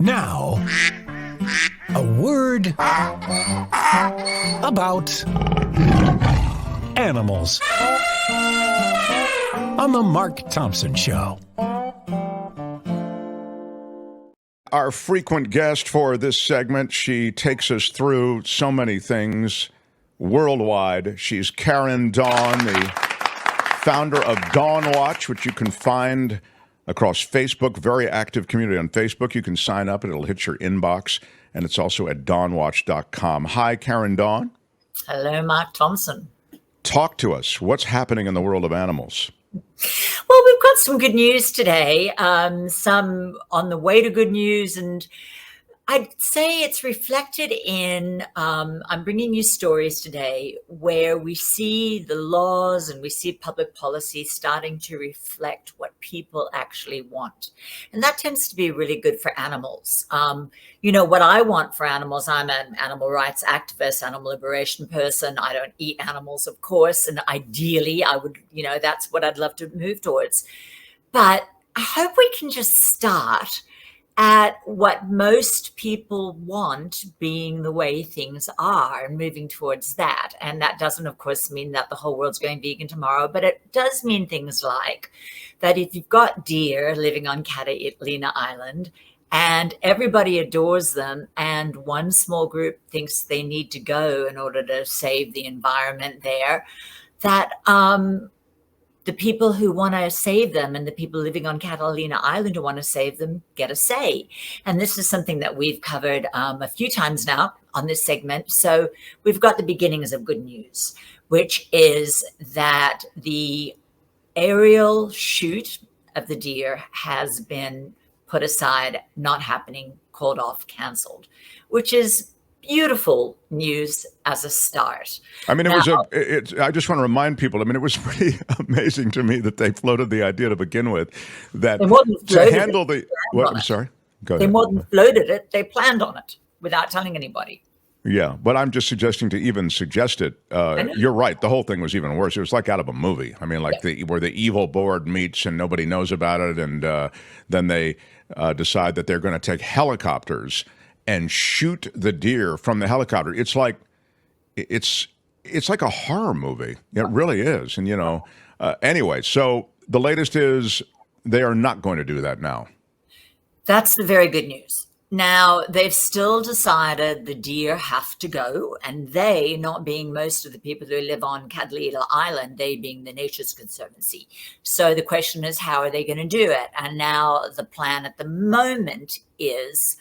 Now, a word about animals on the Mark Thompson Show. Our frequent guest for this segment, she takes us through so many things worldwide. She's Karen Dawn, the founder of DawnWatch, which you can find across Facebook, very active community on Facebook. You can sign up and it'll hit your inbox. And it's also at dawnwatch.com. Hi, Karen Dawn. Hello, Mark Thompson. Talk to us. What's happening in the world of animals? Well, we've got some good news today, some on the way to good news, and I'd say it's reflected in, I'm bringing you stories today where we see the laws and we see public policy starting to reflect what people actually want. And that tends to be really good for animals. What I want for animals, I'm an animal rights activist, animal liberation person. I don't eat animals, of course. And ideally, I would, that's what I'd love to move towards. But I hope we can just start at what most people want being the way things are and moving towards that. And that doesn't, of course, mean that the whole world's going vegan tomorrow, but it does mean things like that if you've got deer living on Catalina Island and everybody adores them and one small group thinks they need to go in order to save the environment there, that the people who want to save them and the people living on Catalina Island who want to save them get a say. And this is something that we've covered a few times now on this segment. So we've got the beginnings of good news, which is that the aerial shoot of the deer has been put aside, not happening, called off, canceled, which is beautiful news as a start. I mean, I just want to remind people, it was pretty amazing to me that they floated the idea to begin with, that to handle the, what, I'm sorry, go ahead. They more than floated it, they planned on it without telling anybody. Yeah, but I'm just suggesting to even suggest it. You're right. The whole thing was even worse. It was like out of a movie. I mean, like where the evil board meets and nobody knows about it. And then they decide that they're going to take helicopters and shoot the deer from the helicopter. It's like a horror movie. It really is. And, anyway, so the latest is they are not going to do that now. That's the very good news. Now, they've still decided the deer have to go, and they, not being most of the people who live on Catalina Island, they being the Nature's Conservancy. So the question is, how are they going to do it? And now the plan at the moment is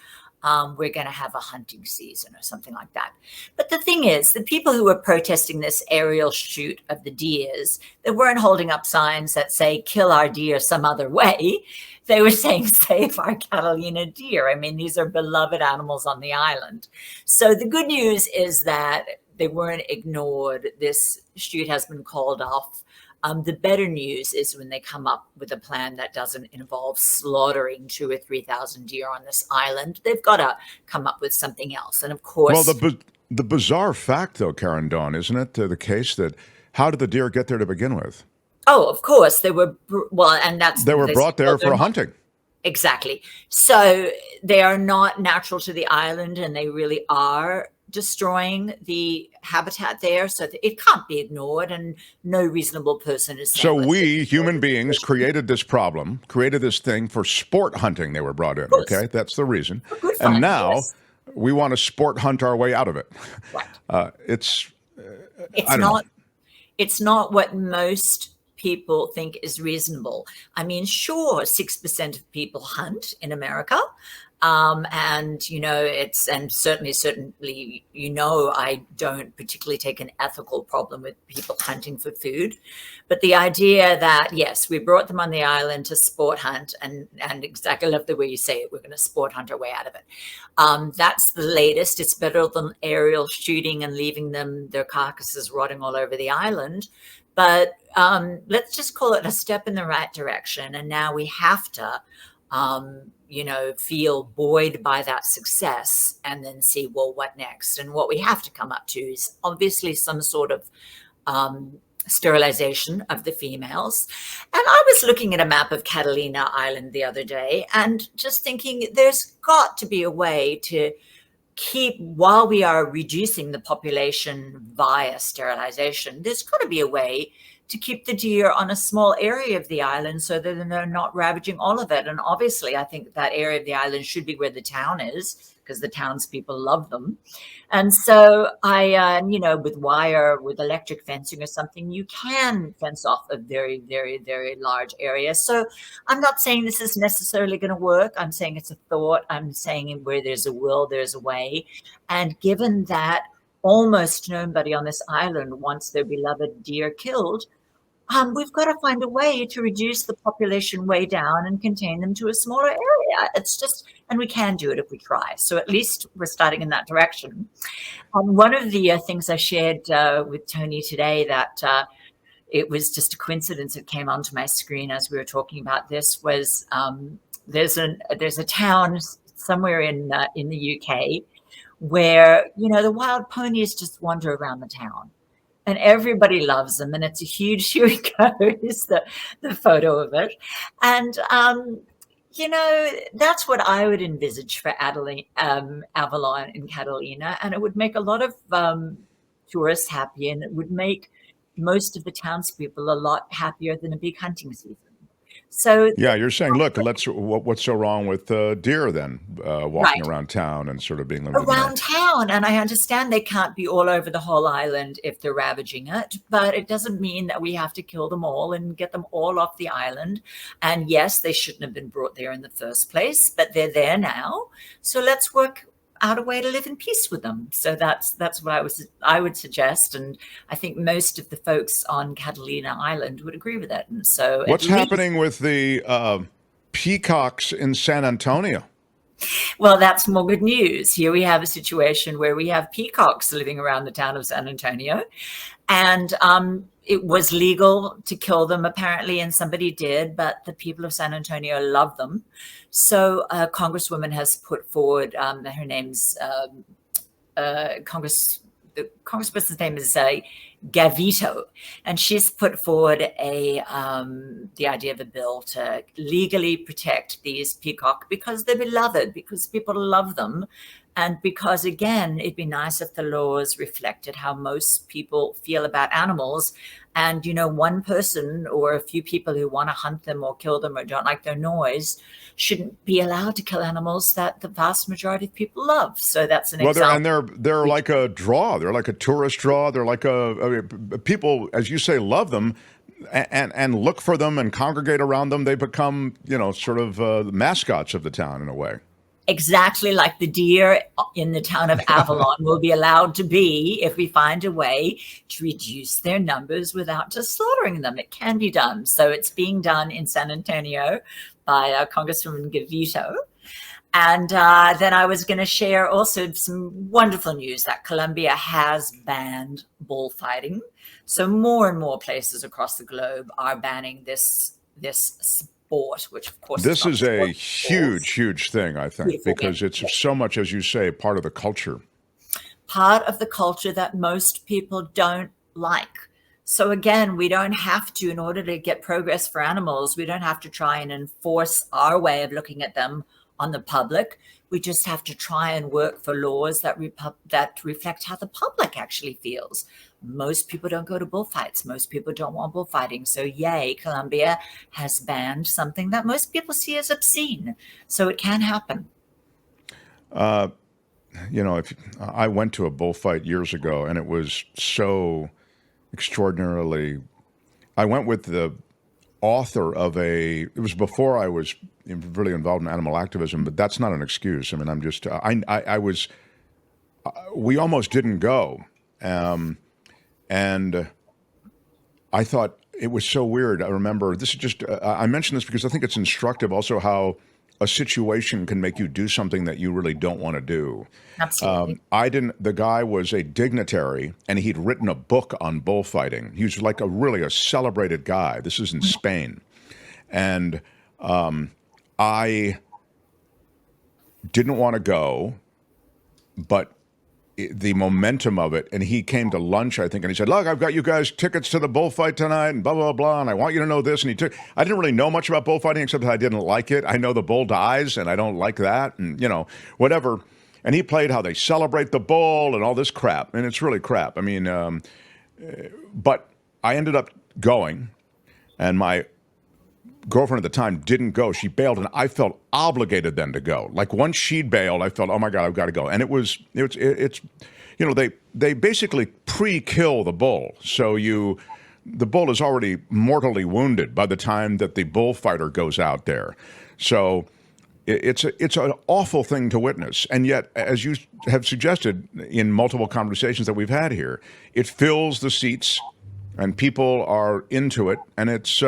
we're going to have a hunting season or something like that. But the thing is, the people who were protesting this aerial shoot of the deers, they weren't holding up signs that say, kill our deer some other way. They were saying, save our Catalina deer. I mean, these are beloved animals on the island. So the good news is that they weren't ignored. This shoot has been called off. The better news is when they come up with a plan that doesn't involve slaughtering 2,000 or 3,000 deer on this island. They've got to come up with something else. And of course... Well, the bizarre fact, though, Karen Dawn, isn't it, the case that how did the deer get there to begin with? Oh, of course. They were, and that's... They were brought there for hunting. Exactly. So they are not natural to the island, and they really are destroying the habitat there, so it can't be ignored, and no reasonable person is saying. So we, human beings, created this problem, created this thing for sport hunting. They were brought in, okay? That's the reason. And now we want to sport hunt our way out of it. Right. It's not what most people think is reasonable. I mean, sure, 6% of people hunt in America. And certainly, I don't particularly take an ethical problem with people hunting for food, but the idea that, yes, we brought them on the island to sport hunt and exactly love the way you say it, we're going to sport hunt our way out of it. That's the latest. It's better than aerial shooting and leaving their carcasses rotting all over the island. But let's just call it a step in the right direction. And now we have to feel buoyed by that success and then see, well, what next? And what we have to come up to is obviously some sort of sterilization of the females. And I was looking at a map of Catalina Island the other day and just thinking there's got to be a way to keep, while we are reducing the population via sterilization, there's got to be a way to keep the deer on a small area of the island so that they're not ravaging all of it. And obviously, I think that area of the island should be where the town is, because the townspeople love them. And so with wire, with electric fencing or something, you can fence off a very, very, very large area. So I'm not saying this is necessarily going to work. I'm saying it's a thought. I'm saying where there's a will, there's a way. And given that almost nobody on this island wants their beloved deer killed, we've got to find a way to reduce the population way down and contain them to a smaller area. It's just, and we can do it if we try. So at least we're starting in that direction. One of the things I shared with Tony today that it was just a coincidence it came onto my screen as we were talking about this was there's a town somewhere in the UK where, the wild ponies just wander around the town. And everybody loves them, and it's a huge, here we go, is the photo of it. And, that's what I would envisage for Avalon and Catalina, and it would make a lot of tourists happy, and it would make most of the townspeople a lot happier than a big hunting season. So Yeah, you're saying, look, what's so wrong with deer then walking around town and sort of being limited around town, and I understand they can't be all over the whole island if they're ravaging it, but it doesn't mean that we have to kill them all and get them all off the island. And yes, they shouldn't have been brought there in the first place, but they're there now. So let's work out a way to live in peace with them. So that's what I would suggest, and I think most of the folks on Catalina Island would agree with that. And so, what's happening with the peacocks in San Antonio? Well, that's more good news. Here we have a situation where we have peacocks living around the town of San Antonio, and it was legal to kill them apparently, and somebody did, but the people of San Antonio love them. So a congresswoman has put forward, her name's the congressperson's name is Gavito, and she's put forward the idea of a bill to legally protect these peacock because they're beloved, because people love them. And because, again, it'd be nice if the laws reflected how most people feel about animals. And, one person or a few people who want to hunt them or kill them or don't like their noise shouldn't be allowed to kill animals that the vast majority of people love. So that's an example. And they're like a draw. They're like a tourist draw. They're like people, as you say, love them and look for them and congregate around them. They become, sort of mascots of the town in a way. Exactly like the deer in the town of Avalon will be allowed to be if we find a way to reduce their numbers without just slaughtering them. It can be done. So it's being done in San Antonio by Congresswoman Gavito. And then I was going to share also some wonderful news that Colombia has banned bullfighting. So more and more places across the globe are banning this sport, which of course this is a huge thing, I think, because it's so much, as you say, part of the culture. Part of the culture that most people don't like. So again, we don't have to, in order to get progress for animals, we don't have to try and enforce our way of looking at them on the public. We just have to try and work for laws that reflect how the public actually feels. Most people don't go to bullfights. Most people don't want bullfighting. So yay, Colombia has banned something that most people see as obscene. So it can happen. If I went to a bullfight years ago, and it was so extraordinarily. I went with the author of it was before I was really involved in animal activism, but that's not an excuse. I mean, I'm just, we almost didn't go. And I thought it was so weird. I remember, this is just, I mention this because I think it's instructive also how a situation can make you do something that you really don't want to do. Absolutely. The guy was a dignitary, and he'd written a book on bullfighting. He was like really a celebrated guy. This is in Spain. And I didn't want to go, but the momentum of it. And he came to lunch, I think, and he said, look, I've got you guys tickets to the bullfight tonight and blah, blah, blah. And I want you to know this. And I didn't really know much about bullfighting except that I didn't like it. I know the bull dies and I don't like that and, whatever. And he played how they celebrate the bull and all this crap. And it's really crap. I mean, but I ended up going, and my girlfriend at the time didn't go. She bailed, and I felt obligated then to go. Like once she'd bailed, I felt, oh my God, I've got to go. And they basically pre-kill the bull. So the bull is already mortally wounded by the time that the bullfighter goes out there. So it's an awful thing to witness. And yet, as you have suggested in multiple conversations that we've had here, it fills the seats and people are into it. And it's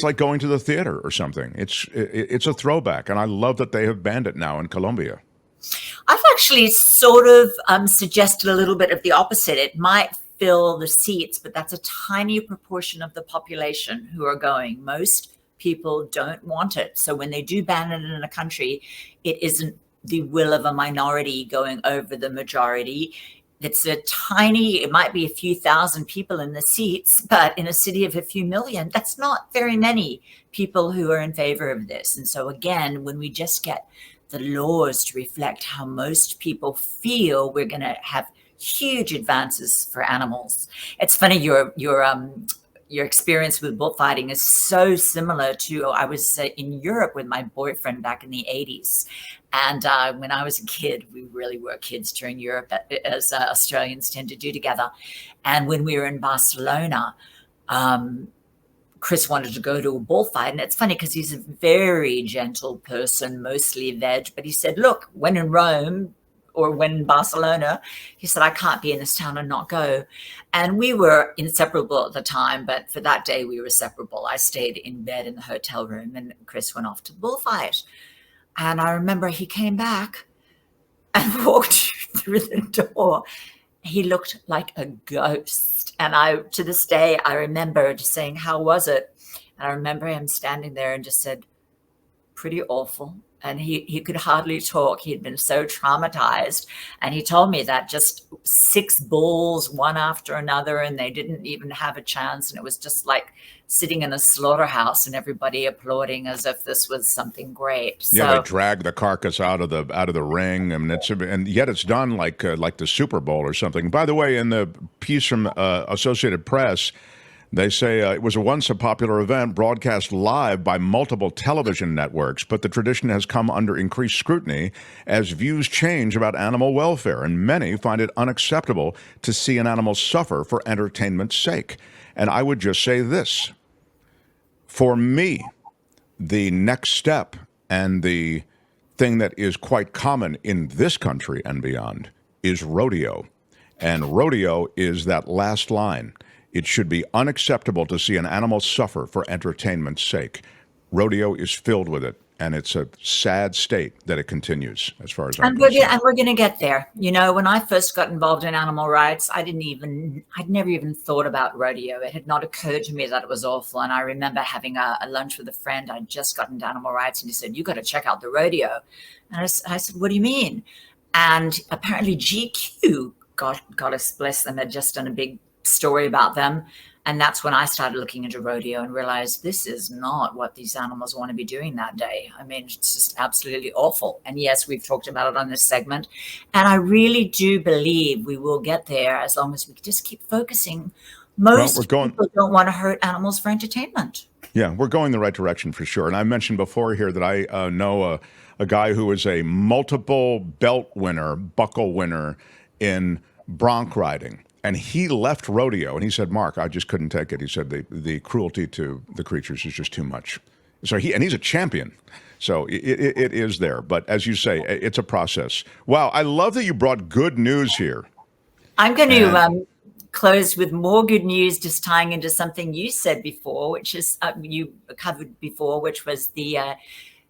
like going to the theater or something. It's a throwback, and I love that they have banned it now in Colombia. I've actually sort of suggested a little bit of the opposite. It might fill the seats, but that's a tiny proportion of the population who are going. Most people don't want it. So when they do ban it in a country, it isn't the will of a minority going over the majority. It's it might be a few thousand people in the seats, but in a city of a few million, that's not very many people who are in favor of this. And so again, when we just get the laws to reflect how most people feel, we're going to have huge advances for animals. It's funny, your experience with bullfighting is so similar to, I was in Europe with my boyfriend back in the 80s. And when I was a kid, we really were kids during Europe, as Australians tend to do together. And when we were in Barcelona, Chris wanted to go to a bullfight. And it's funny because he's a very gentle person, mostly veg. But he said, look, when in Rome or when in Barcelona, he said, I can't be in this town and not go. And we were inseparable at the time. But for that day, we were separable. I stayed in bed in the hotel room and Chris went off to the bullfight. And I remember he came back and walked through the door. He looked like a ghost. And to this day, I remember just saying, how was it? And I remember him standing there and just said, pretty awful. And he could hardly talk. He'd been so traumatized. And he told me that just 6 bulls, one after another, and they didn't even have a chance. And it was just like sitting in a slaughterhouse and everybody applauding as if this was something great. Yeah, they drag the carcass out of the ring, and yet it's done like the Super Bowl or something. By the way, in the piece from Associated Press, they say it was once a popular event broadcast live by multiple television networks, but the tradition has come under increased scrutiny as views change about animal welfare, and many find it unacceptable to see an animal suffer for entertainment's sake. And I would just say this. For me, the next step and the thing that is quite common in this country and beyond is rodeo. And rodeo is that last line. It should be unacceptable to see an animal suffer for entertainment's sake. Rodeo is filled with it, and it's a sad state that it continues, as far as I'm concerned. And we're going to get there. When I first got involved in animal rights, I'd never even thought about rodeo. It had not occurred to me that it was awful. And I remember having a lunch with a friend. I'd just gotten into animal rights, and he said, you got to check out the rodeo. And I said, what do you mean? And apparently GQ, God bless them, had just done a big story about them. And that's when I started looking into rodeo and realized this is not what these animals want to be doing that day. I mean, it's just absolutely awful. And yes, we've talked about it on this segment. And I really do believe we will get there as long as we just keep focusing. Most people don't want to hurt animals for entertainment. Yeah, we're going the right direction for sure. And I mentioned before here that I know a guy who is a multiple belt winner, buckle winner in bronc riding. And he left rodeo, and he said, Mark, I just couldn't take it. He said the cruelty to the creatures is just too much. So he's a champion. So it is there. But as you say, it's a process. Wow, I love that you brought good news here. I'm going to close with more good news, just tying into something you said before, which is you covered before, which was the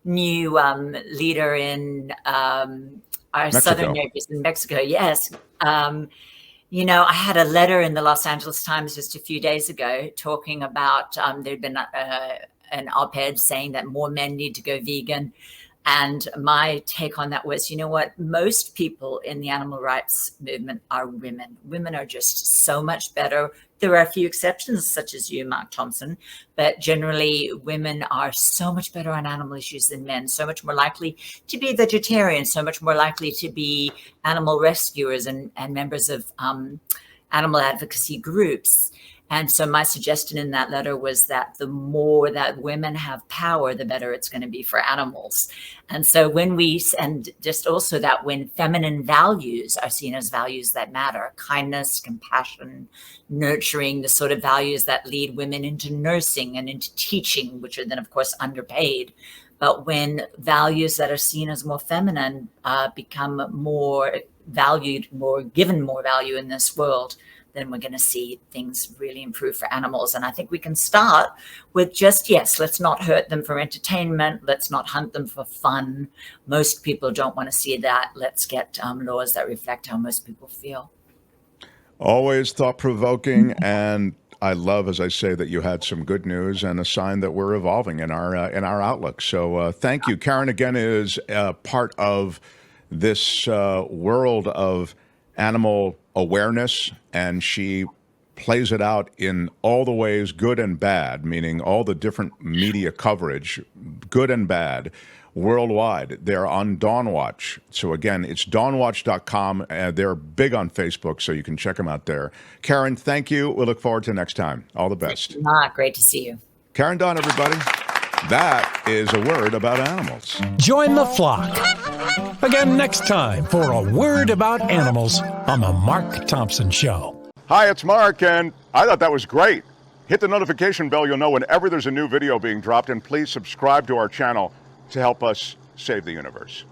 new leader in our Mexico. southern neighbors in Mexico. Yes. I had a letter in the Los Angeles Times just a few days ago talking about there'd been an op-ed saying that more men need to go vegan. And my take on that was, you know what? Most people in the animal rights movement are women. Women are just so much better. There are a few exceptions, such as you, Mark Thompson, but generally women are so much better on animal issues than men, so much more likely to be vegetarian, so much more likely to be animal rescuers and members of animal advocacy groups. And so my suggestion in that letter was that the more that women have power, the better it's going to be for animals. And so and just also that when feminine values are seen as values that matter, kindness, compassion, nurturing, the sort of values that lead women into nursing and into teaching, which are then of course underpaid. But when values that are seen as more feminine become more valued, given more value in this world, then we're going to see things really improve for animals. And I think we can start with just, yes, let's not hurt them for entertainment. Let's not hunt them for fun. Most people don't want to see that. Let's get laws that reflect how most people feel. Always thought-provoking, and I love, as I say, that you had some good news and a sign that we're evolving in our outlook. So thank you. Karen, again, is part of this world of animal awareness, and she plays it out in all the ways, good and bad, meaning all the different media coverage, good and bad, worldwide. They're on DawnWatch. So again, it's DawnWatch.com. They're big on Facebook, so you can check them out there. Karen, thank you. We'll look forward to next time. All the best. Great to see you. Karen Dawn, everybody. That is a word about animals. Join the flock. Again next time for A Word About Animals on The Mark Thompson Show. Hi, it's Mark, and I thought that was great. Hit the notification bell. You'll know whenever there's a new video being dropped, and please subscribe to our channel to help us save the universe.